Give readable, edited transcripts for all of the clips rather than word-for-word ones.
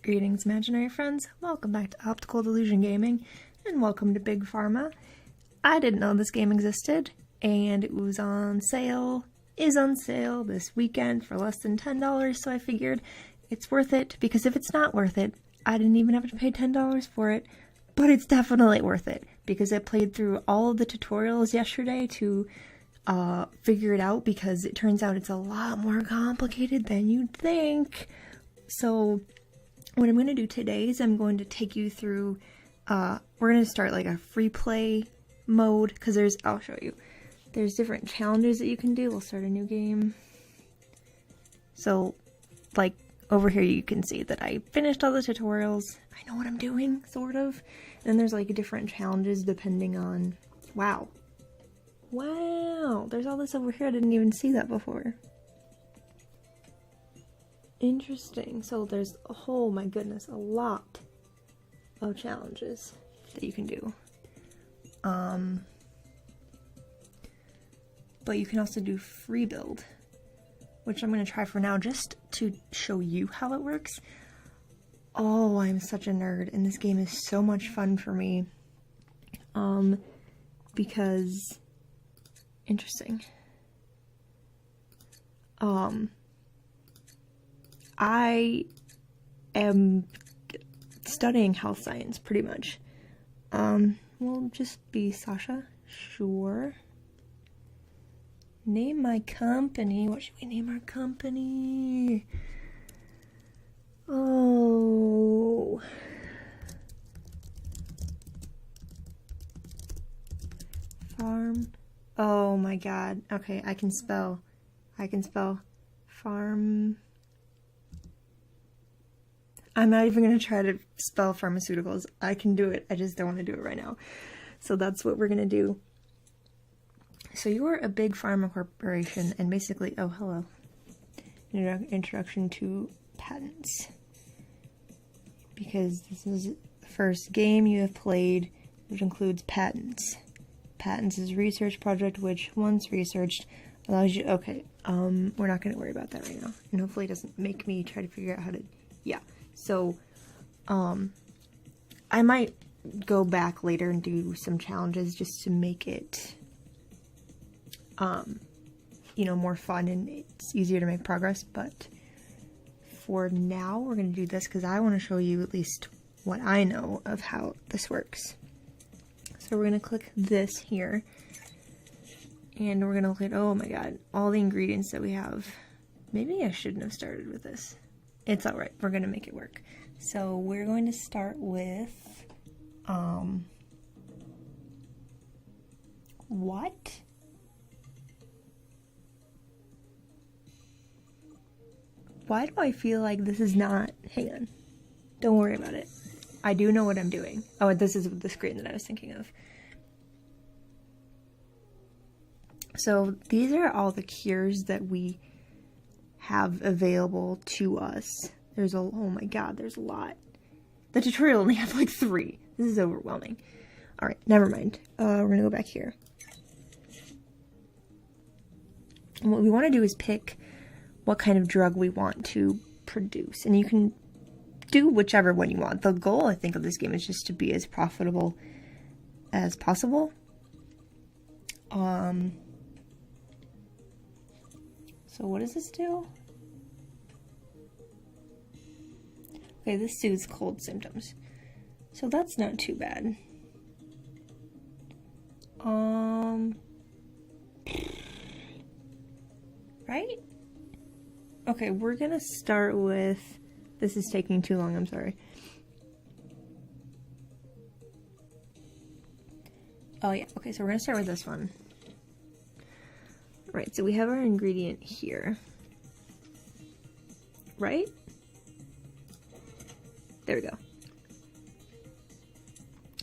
Greetings, imaginary friends. Welcome back to Optical Delusion Gaming, and welcome to Big Pharma. I didn't know this game existed, and it was on sale, is on sale this weekend for less than $10, so I figured it's worth it, because if it's not worth it, I didn't even have to pay $10 for it, but it's definitely worth it, because I played through all of the tutorials yesterday to figure it out, because it turns out it's a lot more complicated than you'd think. So what I'm going to do today is I'm going to take you through, we're going to start like a free play mode, because I'll show you, there's different challenges that you can do. We'll start a new game. So, like, over here you can see that I finished all the tutorials. I know what I'm doing, sort of. And there's like different challenges depending on, wow, there's all this over here. I didn't even see that before. Interesting. So there's, oh my goodness, a lot of challenges that you can do. But you can also do free build, which I'm going to try for now just to show you how it works. Oh, I'm such a nerd, and this game is so much fun for me. Because, interesting. I am studying health science, pretty much. We'll just be Sasha. Sure. Name my company. What should we name our company? Oh. Farm. Oh my god. Okay, I can spell. Farm. I'm not even going to try to spell pharmaceuticals. I can do it. I just don't want to do it right now. So that's what we're going to do. So you're a big pharma corporation, and basically, oh, hello. Introduction to patents. Because this is the first game you have played, which includes patents. Patents is a research project which, once researched, allows you, okay, we're not going to worry about that right now. And hopefully it doesn't make me try to figure out how to, yeah. So, I might go back later and do some challenges just to make it, you know, more fun and it's easier to make progress, but for now we're going to do this because I want to show you at least what I know of how this works. So we're going to click this here, and we're going to look at, oh my god, all the ingredients that we have. Maybe I shouldn't have started with this. It's alright, we're going to make it work. So we're going to start with, what? Why do I feel like this is not, hang on, don't worry about it. I do know what I'm doing. Oh, this is the screen that I was thinking of. So these are all the cures that we have available to us. There's oh my god, there's a lot. The tutorial only has like 3. This is overwhelming. Alright, never mind. We're gonna go back here. And what we want to do is pick what kind of drug we want to produce. And you can do whichever one you want. The goal, I think, of this game is just to be as profitable as possible. So what does this do? Okay, this soothes cold symptoms. So that's not too bad. Right? Okay, we're gonna start with, this is taking too long, I'm sorry. Oh yeah, okay, so we're gonna start with this one. Right, so we have our ingredient here. Right? There we go.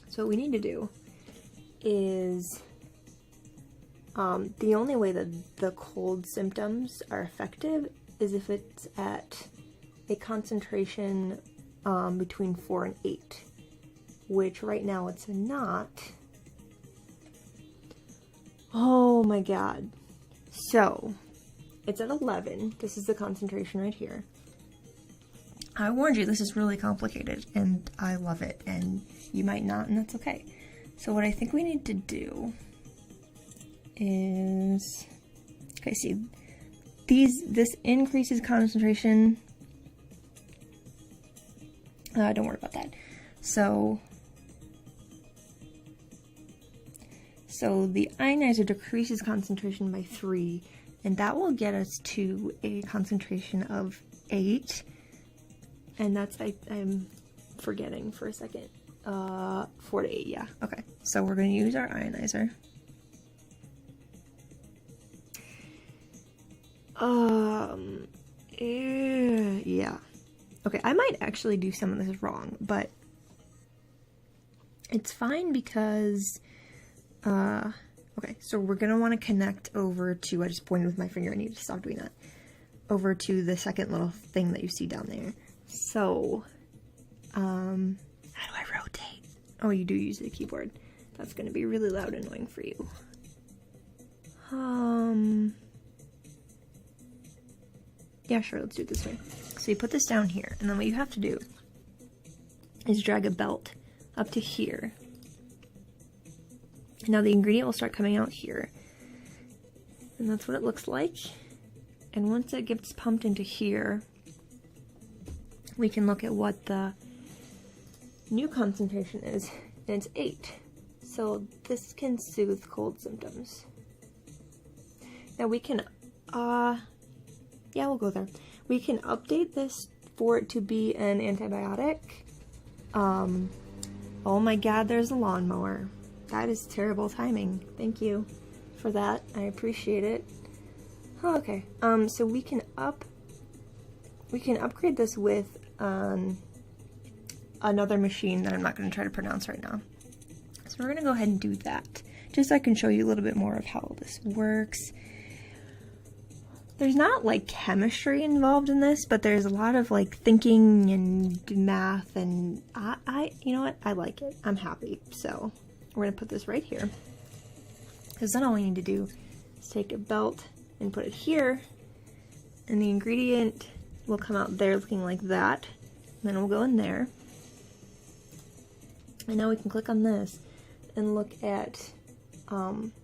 So what we need to do is, the only way that the cold symptoms are effective is if it's at a concentration between 4 and 8, which right now it's not. Oh my god. So, it's at 11. This is the concentration right here. I warned you, this is really complicated, and I love it, and you might not, and that's okay. So what I think we need to do is, okay, see, this increases concentration. Don't worry about that. So the ionizer decreases concentration by 3, and that will get us to a concentration of 8. And that's, I'm forgetting for a second. 4 to 8, yeah. Okay, so we're going to use our ionizer. Yeah. Okay, I might actually do some of this wrong, but it's fine because, okay, so we're going to want to connect over to, I just pointed with my finger, I need to stop doing that, over to the second little thing that you see down there. So, how do I rotate? Oh, you do use the keyboard. That's going to be really loud and annoying for you. Yeah, sure, let's do it this way. So you put this down here, and then what you have to do is drag a belt up to here. Now the ingredient will start coming out here. And that's what it looks like. And once it gets pumped into here, we can look at what the new concentration is, and it's 8. So this can soothe cold symptoms. Now we can, yeah, we'll go there. We can update this for it to be an antibiotic. Oh my god, there's a lawnmower. That is terrible timing. Thank you for that. I appreciate it. Oh, okay. So we can upgrade this with another machine that I'm not going to try to pronounce right now. So we're going to go ahead and do that, just so I can show you a little bit more of how this works. There's not like chemistry involved in this, but there's a lot of like thinking and math, and I you know what, I like it. I'm happy. So we're going to put this right here, because then all we need to do is take a belt and put it here, and the ingredient will come out there looking like that, and then we'll go in there. And now we can click on this and look at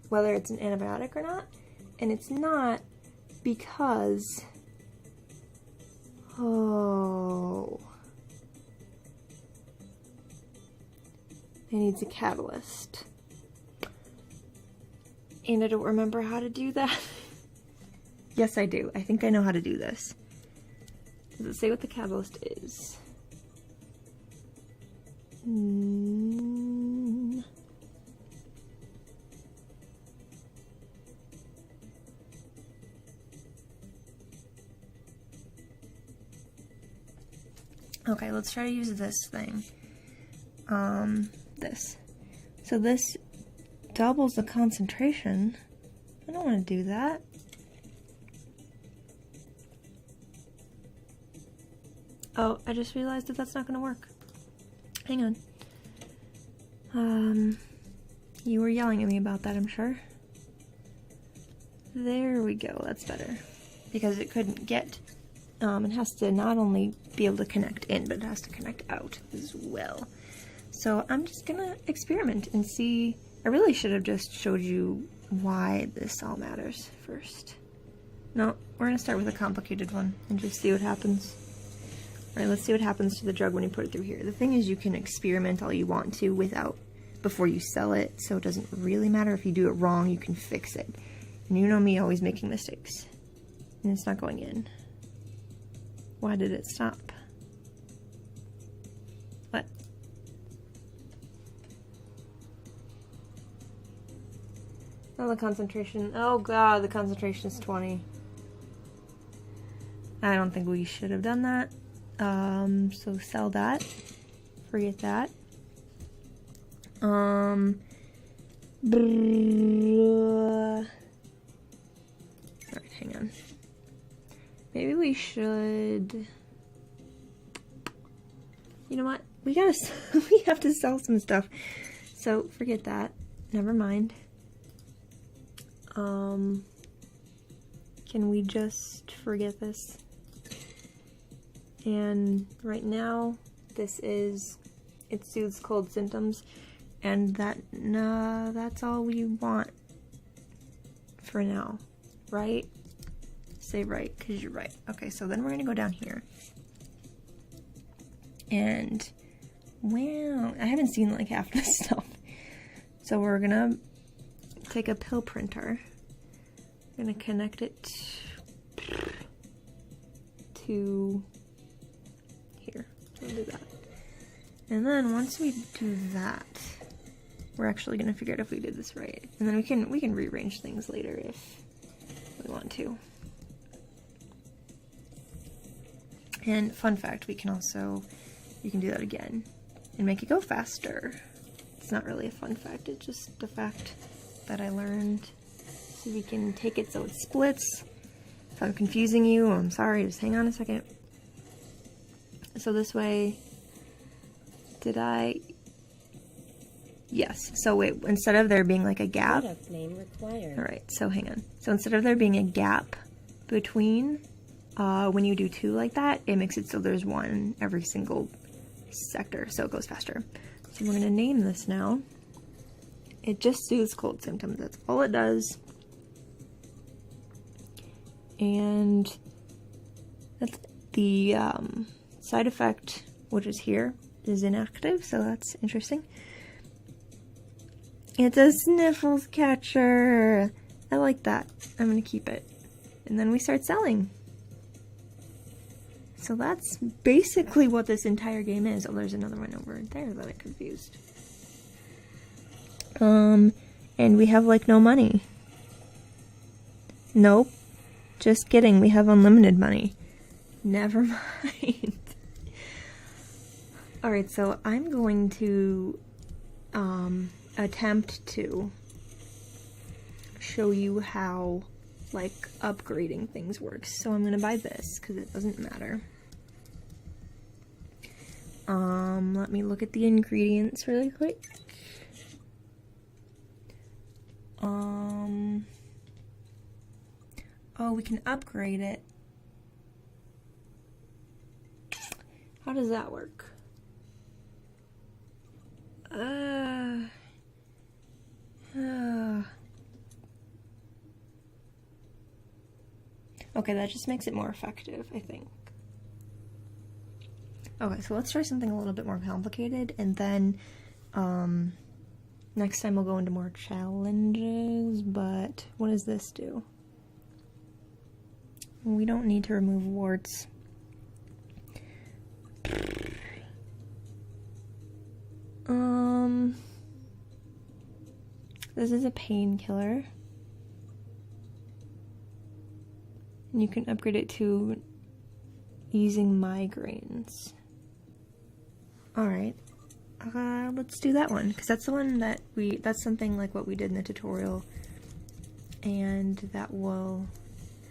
whether it's an antibiotic or not, and it's not, because, oh, it needs a catalyst. And I don't remember how to do that. Yes, I do. I think I know how to do this. Does it say what the catalyst is? Okay, let's try to use this thing. This. So this doubles the concentration. I don't want to do that. Oh, I just realized that that's not going to work. Hang on. You were yelling at me about that, I'm sure. There we go, that's better. Because it couldn't get, it has to not only be able to connect in, but it has to connect out as well. So I'm just gonna experiment and see. I really should have just showed you why this all matters first. No, we're gonna start with a complicated one and just see what happens. Alright, let's see what happens to the drug when you put it through here. The thing is, you can experiment all you want to before you sell it, so it doesn't really matter if you do it wrong, you can fix it. And you know me, always making mistakes. And it's not going in. Why did it stop? What? Oh, the concentration. Oh god, the concentration is 20. I don't think we should have done that. So sell that. Forget that. Alright, hang on. Maybe we should... You know what? We have to sell some stuff. So forget that. Never mind. Can we just forget this? And right now, it soothes cold symptoms, and that's all we want for now, right? Say right, because you're right. Okay, so then we're gonna go down here. And, wow, I haven't seen like half this stuff. So we're gonna take a pill printer. We're gonna connect it to here. So we'll do that. And then once we do that, we're actually gonna figure out if we did this right. And then we can rearrange things later if we want to. And fun fact, you can do that again and make it go faster. It's not really a fun fact, it's just a fact that I learned. So we can take it so it splits. If I'm confusing you, I'm sorry, just hang on a second. So this way, yes, so wait, instead of there being like a gap. Product name required. Alright, so hang on. So instead of there being a gap between, when you do two like that, it makes it so there's one every single sector, so it goes faster. So we're going to name this now. It just soothes cold symptoms, that's all it does. And that's the side effect, which is here, is inactive, so that's interesting. It's a sniffles catcher. I like that. I'm going to keep it. And then we start selling. So that's basically what this entire game is. Oh, there's another one over there that I confused. And we have like no money. Nope. Just kidding. We have unlimited money. Never mind. Alright, so I'm going to attempt to show you how like upgrading things works. So I'm going to buy this because it doesn't matter. Let me look at the ingredients really quick. Oh, we can upgrade it. How does that work? Okay, that just makes it more effective, I think. Okay, so let's try something a little bit more complicated, and then next time we'll go into more challenges, but what does this do? We don't need to remove warts. This is a painkiller. And you can upgrade it to easing migraines. Alright. Let's do that one, because that's the one that that's something like what we did in the tutorial, and that will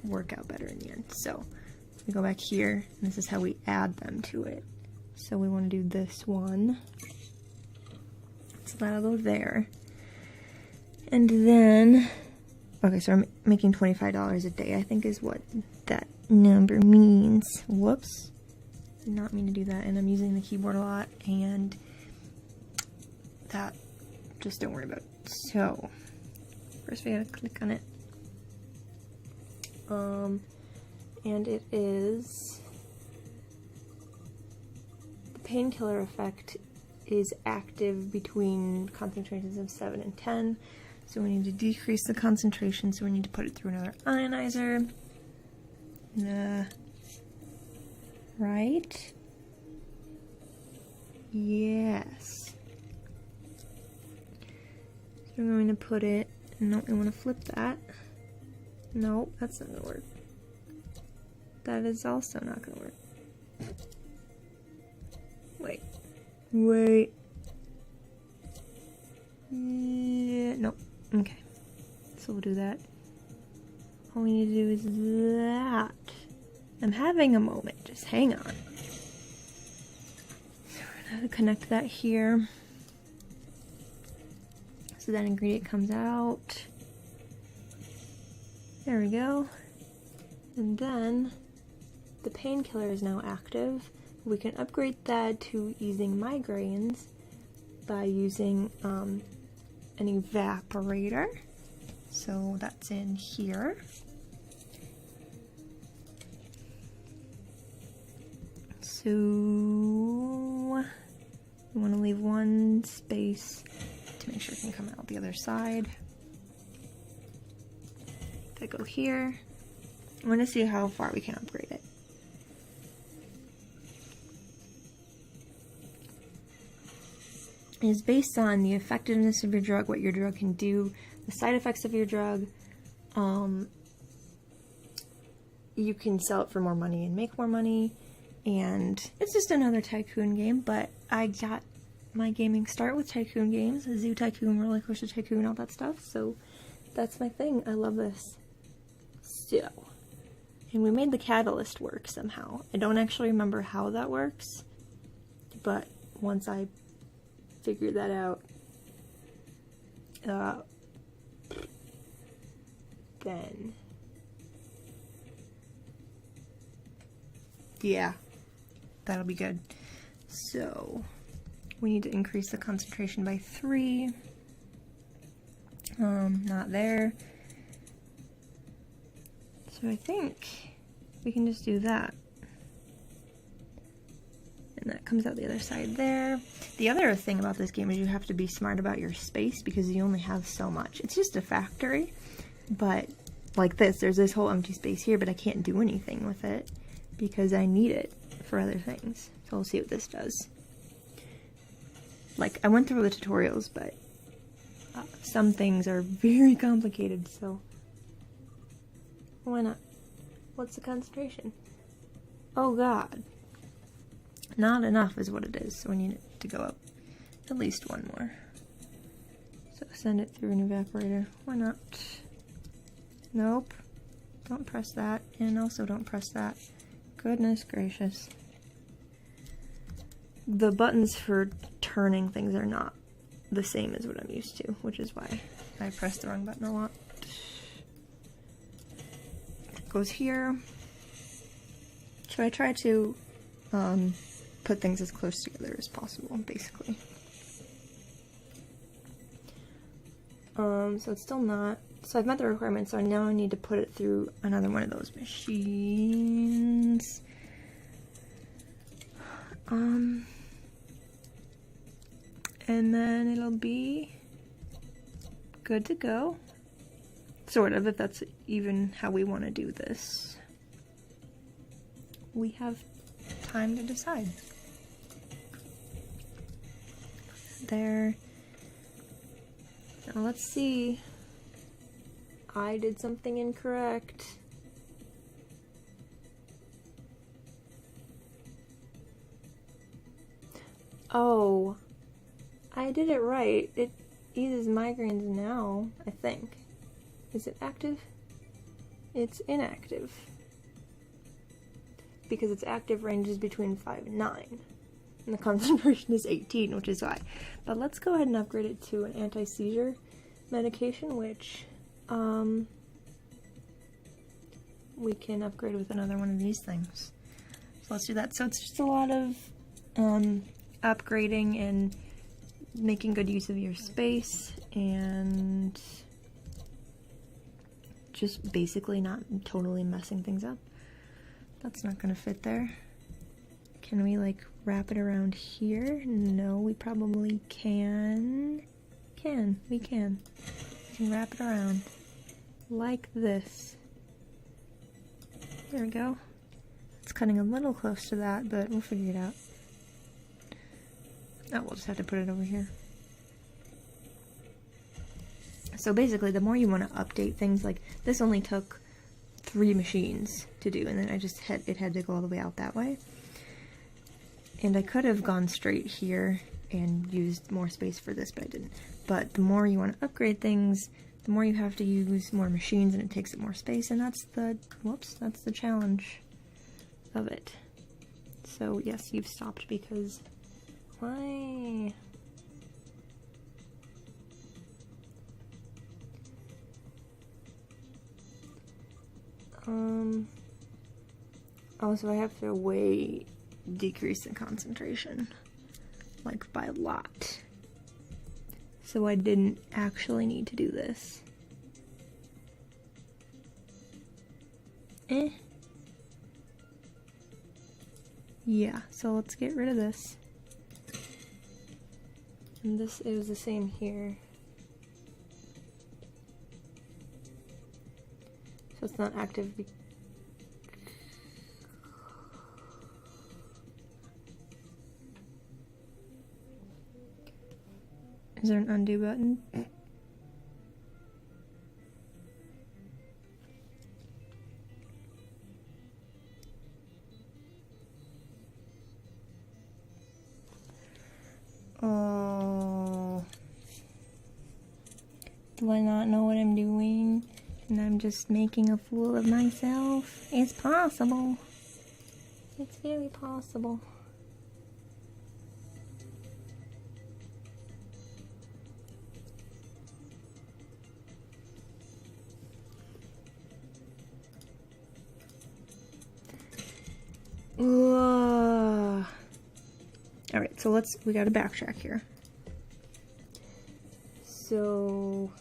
work out better in the end. So, we go back here, and this is how we add them to it. So we want to do this one. So that'll go there. And then, okay, so I'm making $25 a day, I think is what that number means. Whoops. Did not mean to do that, and I'm using the keyboard a lot, and that, just don't worry about it. So, first we gotta click on it. And it is, the painkiller effect is active between concentrations of 7 and 10. So we need to decrease the concentration, so we need to put it through another ionizer. Right? Yes. So I'm going to put it, no, we want to flip that. No, that's not going to work. That is also not going to work. Wait. Yeah, no. Okay. So we'll do that. All we need to do is that. I'm having a moment. Just hang on. So we're going to connect that here. So that ingredient comes out. There we go. And then the painkiller is now active. We can upgrade that to easing migraines by using an evaporator. So that's in here. So we want to leave one space to make sure it can come out the other side. If I go here, I want to see how far we can upgrade it. It is based on the effectiveness of your drug, what your drug can do, the side effects of your drug. You can sell it for more money and make more money. And it's just another Tycoon game, but I got my gaming start with Tycoon games, Zoo Tycoon, Roller Coaster Tycoon, all that stuff, so that's my thing. I love this. So, and we made the catalyst work somehow. I don't actually remember how that works, but once I figure that out, then yeah, that'll be good. So we need to increase the concentration by 3. Not there. So I think we can just do that. And that comes out the other side there. The other thing about this game is you have to be smart about your space because you only have so much. It's just a factory, but like this, there's this whole empty space here, but I can't do anything with it because I need it for other things. So we'll see what this does. Like, I went through the tutorials, but some things are very complicated, so why not? What's the concentration? Oh god. Not enough is what it is, so we need it to go up at least 1 more. So send it through an evaporator. Why not? Nope. Don't press that, and also don't press that. Goodness gracious. The buttons for turning things are not the same as what I'm used to, which is why I pressed the wrong button a lot. It goes here. So I try to put things as close together as possible, basically. So it's still not. So I've met the requirements, so I now need to put it through another one of those machines. And then it'll be good to go. Sort of, if that's even how we want to do this. We have time to decide. There. Now let's see. I did something incorrect. Oh, I did it right. It eases migraines now, I think. Is it active? It's inactive. Because its active range is between 5 and 9. And the concentration is 18, which is why. But let's go ahead and upgrade it to an anti-seizure medication, which we can upgrade with another one of these things. So let's do that. So it's just a lot of upgrading and making good use of your space and just basically not totally messing things up. That's not gonna fit there. Can we like wrap it around here? No, we probably can. We can wrap it around like this. There we go. It's cutting a little close to that, but we'll figure it out. Oh, we'll just have to put it over here. So basically, the more you want to update things, like this only took 3 machines to do, and then it had to go all the way out that way. And I could have gone straight here and used more space for this, but I didn't. But the more you want to upgrade things, the more you have to use more machines, and it takes up more space, and that's the challenge of it. So yes, you've stopped because why? Oh, so I have to way decrease the concentration, like by a lot. So I didn't actually need to do this. Yeah, so let's get rid of this. And this is the same here. So it's not active. Is there an undo button? Oh. Do I not know what I'm doing? And I'm just making a fool of myself? It's possible. It's very possible. Alright, so we gotta backtrack here. So,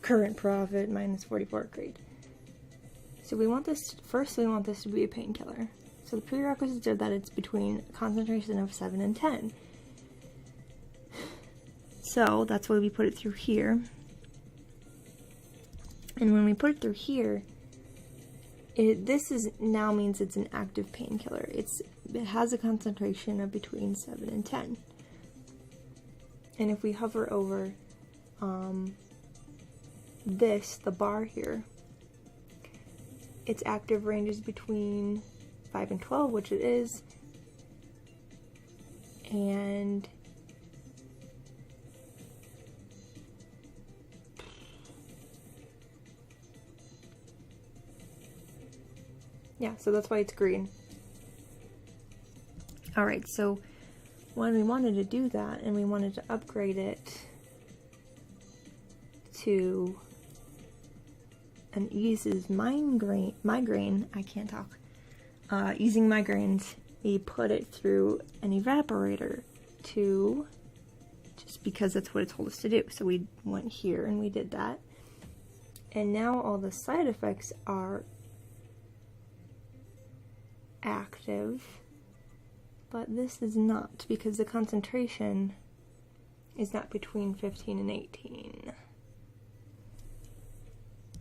current profit minus 44 grade. So we want this, first we want this to be a painkiller. So the prerequisites are that it's between a concentration of 7 and 10. So that's why we put it through here. And when we put it through here, this now means it's an active painkiller. It has a concentration of between 7 and 10. And if we hover over the bar here, its active range is between 5 and 12, which it is, and yeah, so that's why it's green. Alright, so when we wanted to do that and we wanted to upgrade it to an eases migraine, I can't talk, easing migraines, we put it through an evaporator just because that's what it told us to do. So we went here and we did that. And now all the side effects are active, but this is not, because the concentration is not between 15 and 18.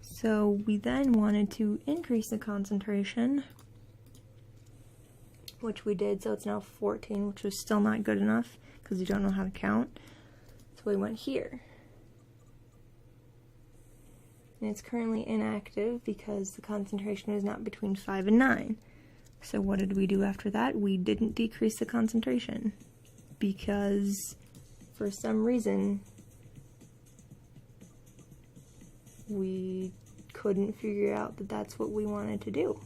So we then wanted to increase the concentration, which we did, so it's now 14, which was still not good enough because you don't know how to count. So we went here. And it's currently inactive because the concentration is not between 5 and 9. So what did we do after that? We didn't decrease the concentration because for some reason we couldn't figure out that that's what we wanted to do.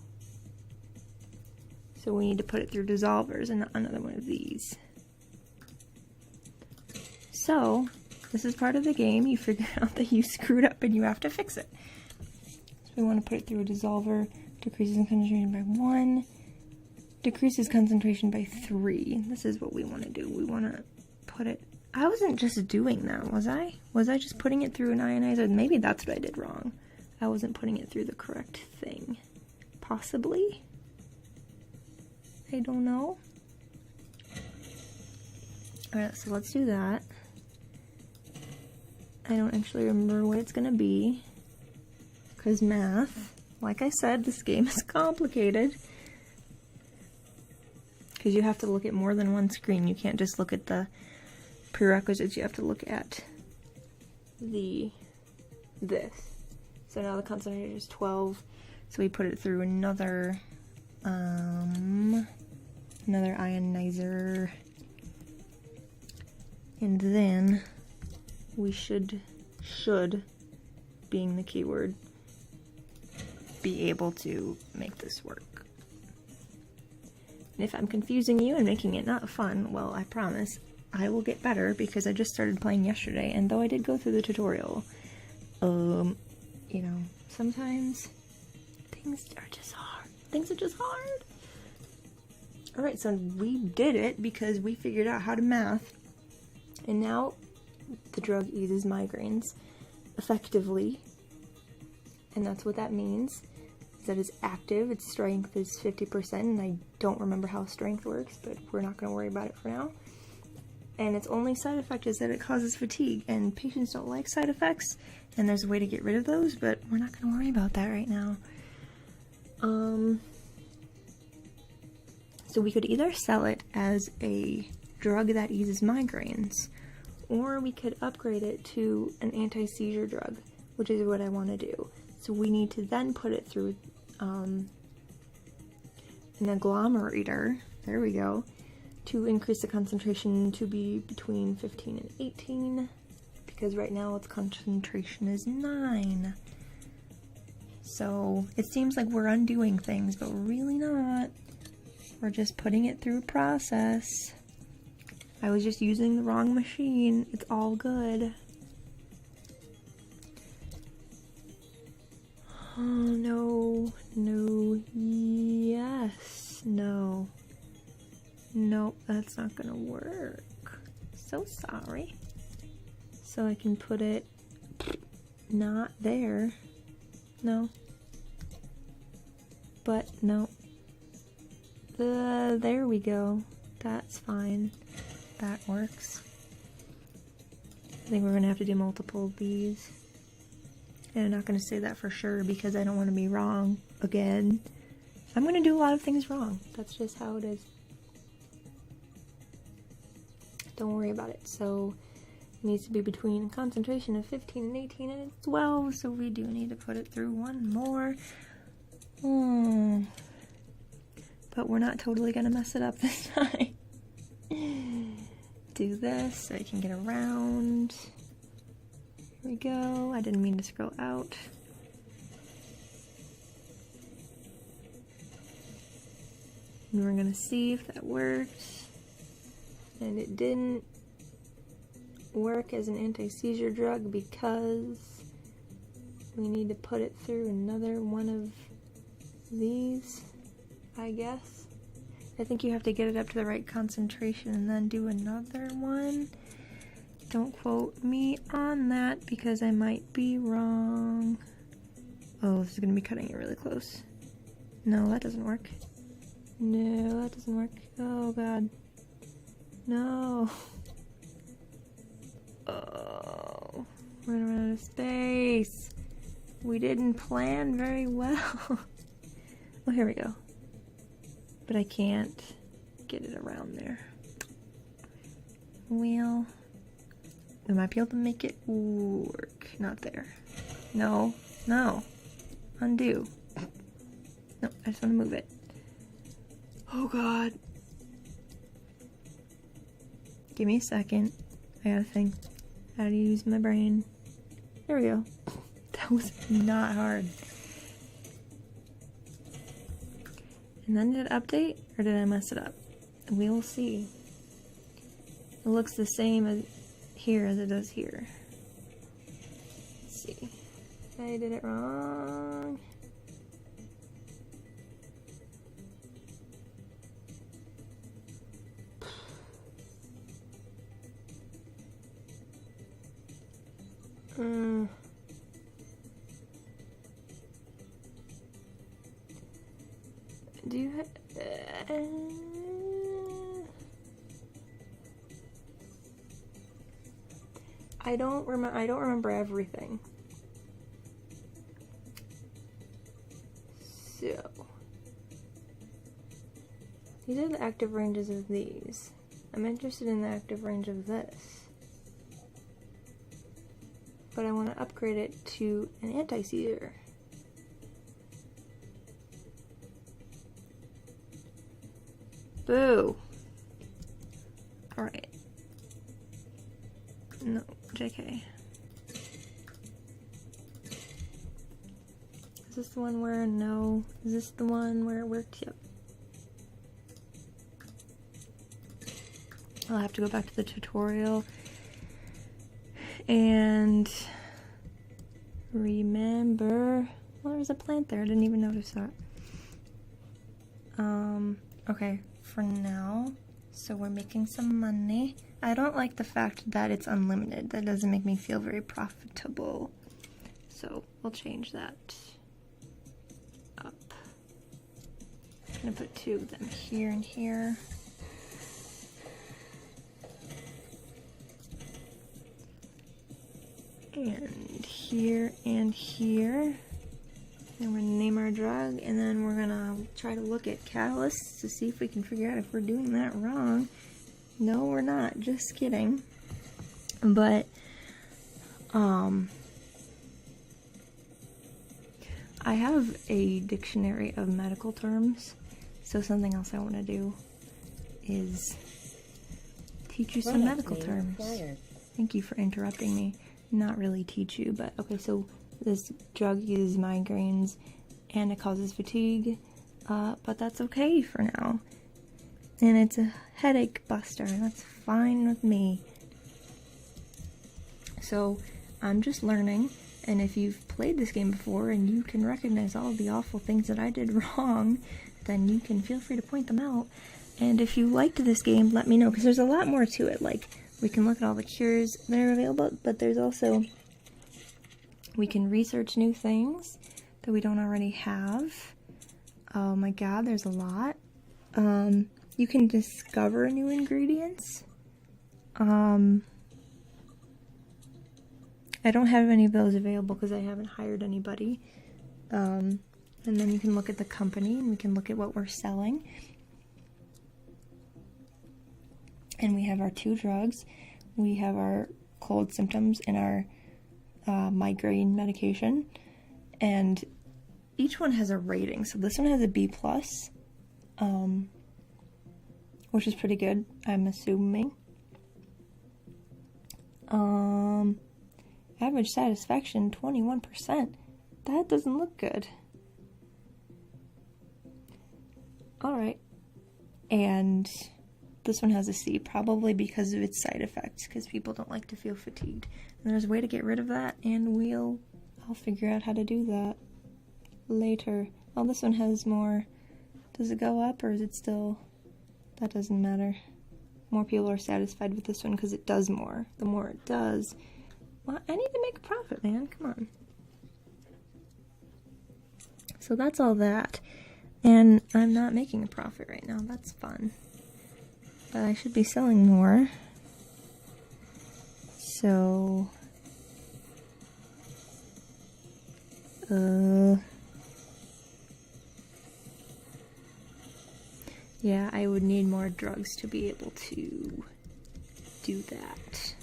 So we need to put it through dissolvers and another one of these. So this is part of the game. You figure out that you screwed up and you have to fix it. So we want to put it through a dissolver. Decreases concentration by 1. Decreases concentration by 3. This is what we want to do. We want to put it... I wasn't just doing that, was I? Was I just putting it through an ionizer? Maybe that's what I did wrong. I wasn't putting it through the correct thing. Possibly? I don't know. Alright, so let's do that. I don't actually remember what it's gonna be. Because math, like I said, this game is complicated. Because you have to look at more than one screen. You can't just look at the prerequisites, you have to look at this. So now the concentration is 12, so we put it through another ionizer, and then we should, being the keyword, be able to make this work. And if I'm confusing you and making it not fun, well, I promise I will get better because I just started playing yesterday, and though I did go through the tutorial, you know, sometimes things are just hard. Things are just hard. Alright, so we did it because we figured out how to math. And now the drug eases migraines effectively. And that's what that means. Is that it's active, its strength is 50%, and I don't remember how strength works, but we're not going to worry about it for now. And its only side effect is that it causes fatigue, and patients don't like side effects, and there's a way to get rid of those, but we're not going to worry about that right now. So we could either sell it as a drug that eases migraines, or we could upgrade it to an anti-seizure drug, which is what I want to do. So we need to then put it through an agglomerator, there we go, to increase the concentration to be between 15 and 18, because right now its concentration is 9. So it seems like we're undoing things, but we're really not. We're just putting it through a process. I was just using the wrong machine. It's all good. Oh, no, no, yes, no. Nope, that's not gonna work. So sorry. So I can put it not there. No. But no. There we go. That's fine. That works. I think we're gonna have to do multiple of these. And I'm not gonna say that for sure because I don't want to be wrong again. I'm gonna do a lot of things wrong. That's just how it is. Don't worry about it. So it needs to be between a concentration of 15 and 18 and it's 12, so we do need to put it through one more. But we're not totally gonna mess it up this time. Do this so I can get around. Here we go. I didn't mean to scroll out. And we're gonna see if that worked. And it didn't work as an anti-seizure drug because we need to put it through another one of these, I guess. I think you have to get it up to the right concentration and then do another one. Don't quote me on that because I might be wrong. Oh, this is going to be cutting it really close. No, that doesn't work. No, that doesn't work. Oh, God. No. Oh, we're gonna run out of space. We didn't plan very well. Oh, here we go. But I can't get it around there. Well, we might be able to make it work. Not there. No, no. Undo. No, I just want to move it. Oh, God. Give me a second. I gotta think how to use my brain. There we go. That was not hard. And then did it update, or did I mess it up? We will see. It looks the same as here as it does here. Let's see. I did it wrong. Do you I don't remember everything. So these are the active ranges of these. I'm interested in the active range of this. But I want to upgrade it to an anti-seizure. Boo! Alright. No, JK. Is this the one where no? Is this the one where it worked? Yep. I'll have to go back to the tutorial and remember. Well, there's a plant there. I didn't even notice that. Okay, for now, so we're making some money. I don't like the fact that it's unlimited. That doesn't make me feel very profitable. So we'll change that up. I'm gonna put 2 of them here and here. And here and here. And we're gonna name our drug, and then we're gonna try to look at catalysts to see if we can figure out if we're doing that wrong. No, we're not. Just kidding. But, I have a dictionary of medical terms, so something else I want to do is teach you some medical terms. Thank you for interrupting me. Not really teach you, but okay, so this drug uses migraines and it causes fatigue, but that's okay for now. And it's a headache buster, and that's fine with me. So I'm just learning, and if you've played this game before and you can recognize all the awful things that I did wrong, then you can feel free to point them out. And if you liked this game, let me know, because there's a lot more to it. Like, we can look at all the cures that are available, but there's also, we can research new things that we don't already have. Oh my god, there's a lot. You can discover new ingredients. I don't have any of those available because I haven't hired anybody. And then you can look at the company, and we can look at what we're selling. And we have our 2 drugs. We have our cold symptoms and our migraine medication. And each one has a rating. So this one has a B+, which is pretty good, I'm assuming. Average satisfaction, 21%. That doesn't look good. Alright. And this one has a C, probably because of its side effects, because people don't like to feel fatigued. And there's a way to get rid of that, and I'll figure out how to do that later. Oh, this one has more. Does it go up, or is it still? That doesn't matter. More people are satisfied with this one because it does more. The more it does. Well, I need to make a profit, man. Come on. So that's all that. And I'm not making a profit right now. That's fun. But I should be selling more. So, yeah, I would need more drugs to be able to do that.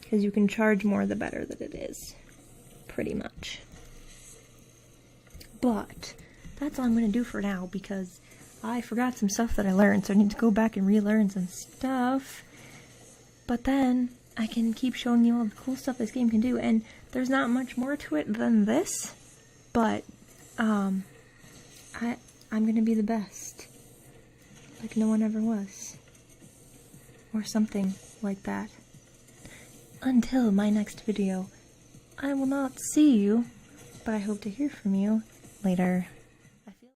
Because you can charge more the better that it is. Pretty much. But that's all I'm going to do for now, because I forgot some stuff that I learned, so I need to go back and relearn some stuff. But then I can keep showing you all the cool stuff this game can do, and there's not much more to it than this, but I'm gonna be the best, like no one ever was, or something like that. Until my next video, I will not see you, but I hope to hear from you later.